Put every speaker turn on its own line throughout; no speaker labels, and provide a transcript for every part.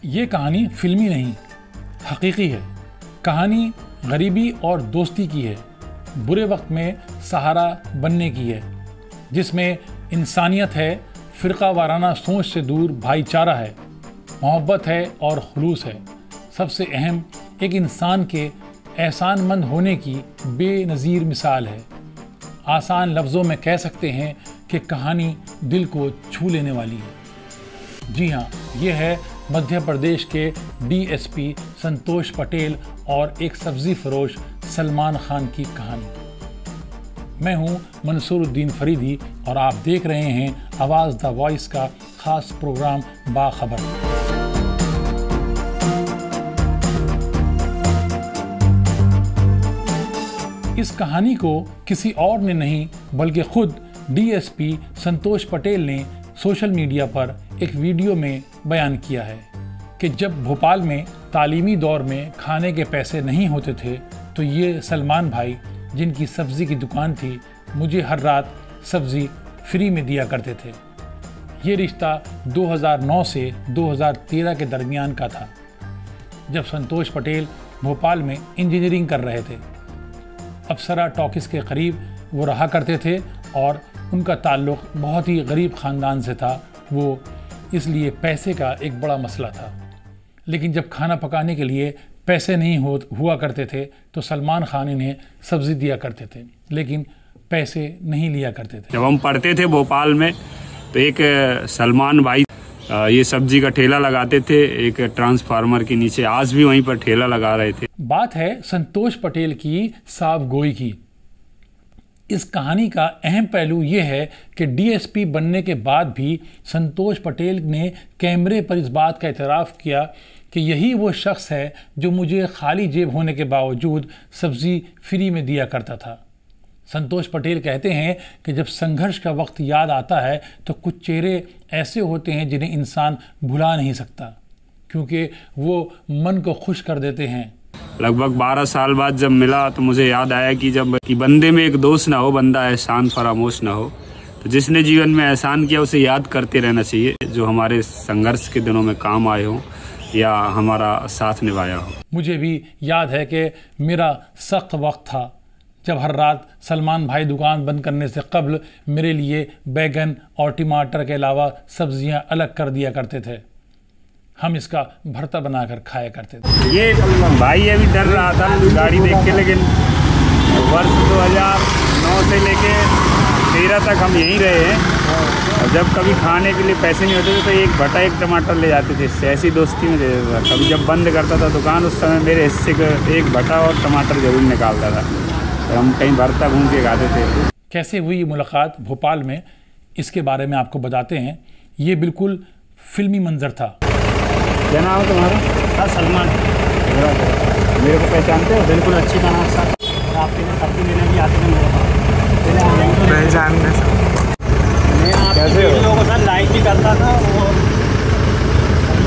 ये कहानी फिल्मी नहीं, हकीकी है। कहानी गरीबी और दोस्ती की है, बुरे वक्त में सहारा बनने की है, जिसमें इंसानियत है, फ़िरका वाराना सोच से दूर भाईचारा है, मोहब्बत है और खुलूस है। सबसे अहम, एक इंसान के एहसानमंद होने की बेनज़ीर मिसाल है। आसान लफ्ज़ों में कह सकते हैं कि कहानी दिल को छू लेने वाली है। जी हाँ, ये है मध्य प्रदेश के डीएसपी संतोष पटेल और एक सब्ज़ी फरोश सलमान खान की कहानी। मैं हूँ मंसूरुद्दीन फरीदी और आप देख रहे हैं आवाज़ द वॉइस का ख़ास प्रोग्राम बाखबर। इस कहानी को किसी और ने नहीं बल्कि खुद डीएसपी संतोष पटेल ने सोशल मीडिया पर एक वीडियो में बयान किया है कि जब भोपाल में तालीमी दौर में खाने के पैसे नहीं होते थे तो ये सलमान भाई, जिनकी सब्ज़ी की दुकान थी, मुझे हर रात सब्ज़ी फ्री में दिया करते थे। ये रिश्ता 2009 से 2013 के दरमियान का था, जब संतोष पटेल भोपाल में इंजीनियरिंग कर रहे थे। अप्सरा टॉकीज़ के करीब वो रहा करते थे और उनका ताल्लुक़ बहुत ही गरीब ख़ानदान से था। वो इसलिए पैसे का एक बड़ा मसला था। लेकिन जब खाना पकाने के लिए पैसे नहीं हुआ करते थे तो सलमान खान इन्हें सब्ज़ी दिया करते थे, लेकिन पैसे नहीं लिया करते थे।
जब हम पढ़ते थे भोपाल में तो एक सलमान भाई ये सब्जी का ठेला लगाते थे, एक ट्रांसफार्मर के नीचे। आज भी वहीं पर ठेला लगा रहे थे।
बात है संतोष पटेल की साफ गोई की। इस कहानी का अहम पहलू ये है कि डीएसपी बनने के बाद भी संतोष पटेल ने कैमरे पर इस बात का एतराफ़ किया कि यही वो शख्स है जो मुझे खाली जेब होने के बावजूद सब्ज़ी फ्री में दिया करता था। संतोष पटेल कहते हैं कि जब संघर्ष का वक्त याद आता है तो कुछ चेहरे ऐसे होते हैं जिन्हें इंसान भुला नहीं सकता, क्योंकि वो मन को खुश कर देते हैं।
लगभग 12 साल बाद जब मिला तो मुझे याद आया कि बंदे में एक दोस्त ना हो, बंदा एहसान फरामोश ना हो। तो जिसने जीवन में एहसान किया उसे याद करते रहना चाहिए, जो हमारे संघर्ष के दिनों में काम आए हों या हमारा साथ निभाया हो।
मुझे भी याद है कि मेरा सख्त वक्त था जब हर रात सलमान भाई दुकान बंद करने से कब्ल मेरे लिए बैगन और टमाटर के अलावा सब्जियां अलग कर दिया करते थे। हम इसका भरता बनाकर खाया करते थे।
ये भाई अभी डर रहा था गाड़ी देख के, लेकिन वर्ष 2009 से लेके 13 तक हम यहीं रहे हैं। और जब कभी खाने के लिए पैसे नहीं होते थे तो एक भटा एक टमाटर ले जाते थे, ऐसी दोस्ती में दे देता था। कभी जब बंद करता था दुकान, उस समय मेरे हिस्से का एक भटा और टमाटर जरूर निकालता था। तो हम कहीं भरता घूम के खाते थे।
कैसे हुई ये मुलाकात भोपाल में, इसके बारे में आपको बताते हैं। ये बिल्कुल फिल्मी मंजर था।
क्या नाम है तुम्हारा?
सर सलमान।
मेरे को पहचानते हो?
बिल्कुल अच्छी तरह सर। और आपके सब्जी लेने भी आते थे मेरे पास।
पहचानते सर।
मैं आपके वीडियो को सर लाइक भी करता था और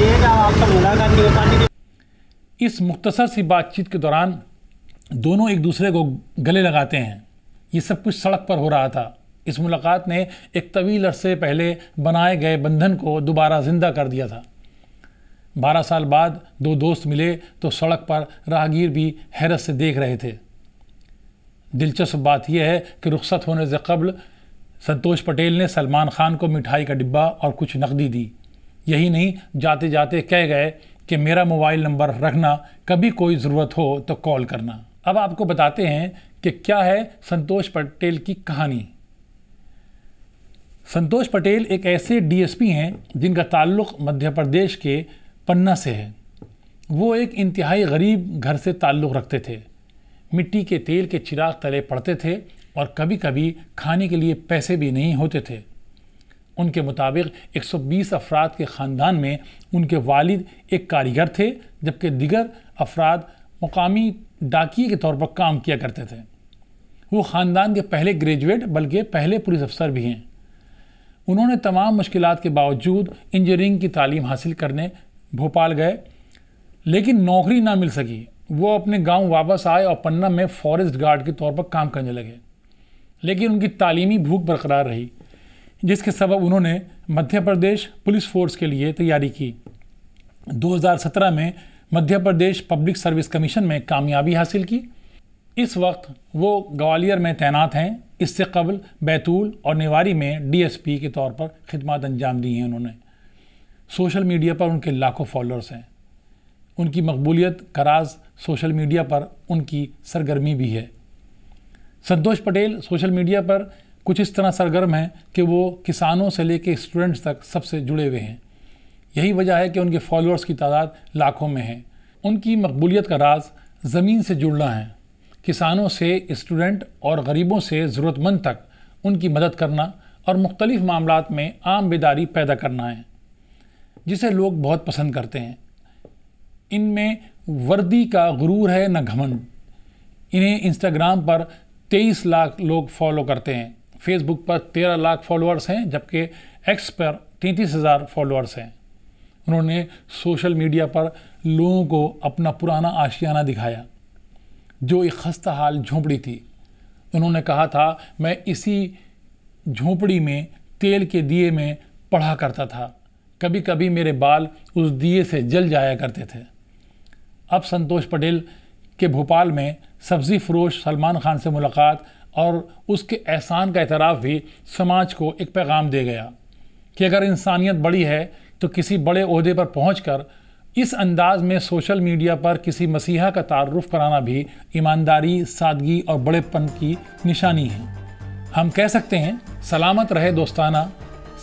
ये क्या आपसे मुलाकात नहीं हो पाती।
इस मुख्तसर सी बातचीत के दौरान दोनों एक दूसरे को गले लगाते हैं। ये सब कुछ सड़क पर हो रहा था। इस मुलाकात ने एक तवील अरसे पहले बनाए गए बंधन को दोबारा जिंदा कर दिया था। 12 साल बाद दो दोस्त मिले तो सड़क पर राहगीर भी हैरत से देख रहे थे। दिलचस्प बात यह है कि रुखसत होने से कब्ल संतोष पटेल ने सलमान खान को मिठाई का डिब्बा और कुछ नकदी दी। यही नहीं, जाते जाते कह गए कि मेरा मोबाइल नंबर रखना, कभी कोई ज़रूरत हो तो कॉल करना। अब आपको बताते हैं कि क्या है संतोष पटेल की कहानी। संतोष पटेल एक ऐसे डीएसपी हैं जिनका ताल्लुक़ मध्य प्रदेश के पन्ना से है। वो एक इंतहाई गरीब घर से ताल्लुक़ रखते थे। मिट्टी के तेल के चिराग तले पड़ते थे और कभी कभी खाने के लिए पैसे भी नहीं होते थे। उनके मुताबिक 120 अफराद के ख़ानदान में उनके वालिद एक कारीगर थे, जबकि दिगर अफराद मुकामी डाकिये के तौर पर काम किया करते थे। वो ख़ानदान के पहले ग्रेजुएट बल्कि पहले पुलिस अफसर भी हैं। उन्होंने तमाम मुश्किलात के बावजूद इंजीनियरिंग की तालीम हासिल करने भोपाल गए, लेकिन नौकरी ना मिल सकी। वो अपने गांव वापस आए और पन्ना में फॉरेस्ट गार्ड के तौर पर काम करने लगे। लेकिन उनकी तालीमी भूख बरकरार रही, जिसके सबब उन्होंने मध्य प्रदेश पुलिस फोर्स के लिए तैयारी की। 2017 में Madhya Pradesh public service commission में कामयाबी हासिल की। इस वक्त वो ग्वालियर में तैनात हैं। इससे कबल बैतूल और निवारी में डीएसपी के तौर पर खिदमत अंजाम दी हैं उन्होंने। सोशल मीडिया पर उनके लाखों फॉलोअर्स हैं। उनकी मकबूलियत का राज सोशल मीडिया पर उनकी सरगर्मी भी है। संतोष पटेल सोशल मीडिया पर कुछ इस तरह सरगर्म हैं कि वो किसानों से लेकर स्टूडेंट्स तक सबसे जुड़े हुए हैं। यही वजह है कि उनके फॉलोअर्स की तादाद लाखों में है। उनकी मकबूलियत का राज ज़मीन से जुड़ना है। किसानों से स्टूडेंट और गरीबों से ज़रूरतमंद तक उनकी मदद करना और मुख्तलिफ़ मामलात में आम बेदारी पैदा करना है, जिसे लोग बहुत पसंद करते हैं। इनमें वर्दी का गुरूर है न घमंड। इन्हें इंस्टाग्राम पर 23 लाख लोग फॉलो करते हैं। फेसबुक पर 13 लाख फॉलोअर्स हैं, जबकि एक्स पर 33,000 फॉलोअर्स हैं। उन्होंने सोशल मीडिया पर लोगों को अपना पुराना आशियाना दिखाया, जो एक खस्ता हाल झोंपड़ी थी। उन्होंने कहा था, मैं इसी झोंपड़ी में तेल के दिए में पढ़ा करता था। कभी कभी मेरे बाल उस दिए से जल जाया करते थे। अब संतोष पटेल के भोपाल में सब्ज़ी फरोश सलमान खान से मुलाकात और उसके एहसान का एतराफ़ भी समाज को एक पैगाम दे गया कि अगर इंसानियत बड़ी है तो किसी बड़े ओहदे पर पहुंचकर इस अंदाज में सोशल मीडिया पर किसी मसीहा का तारुफ कराना भी ईमानदारी, सादगी और बड़ेपन की निशानी है। हम कह सकते हैं, सलामत रहे दोस्ताना,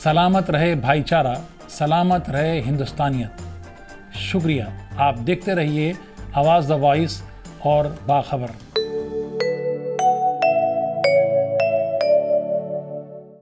सलामत रहे भाईचारा, सलामत रहे हिंदुस्तानियत। शुक्रिया। आप देखते रहिए आवाज़ द वॉइस और बाखबर।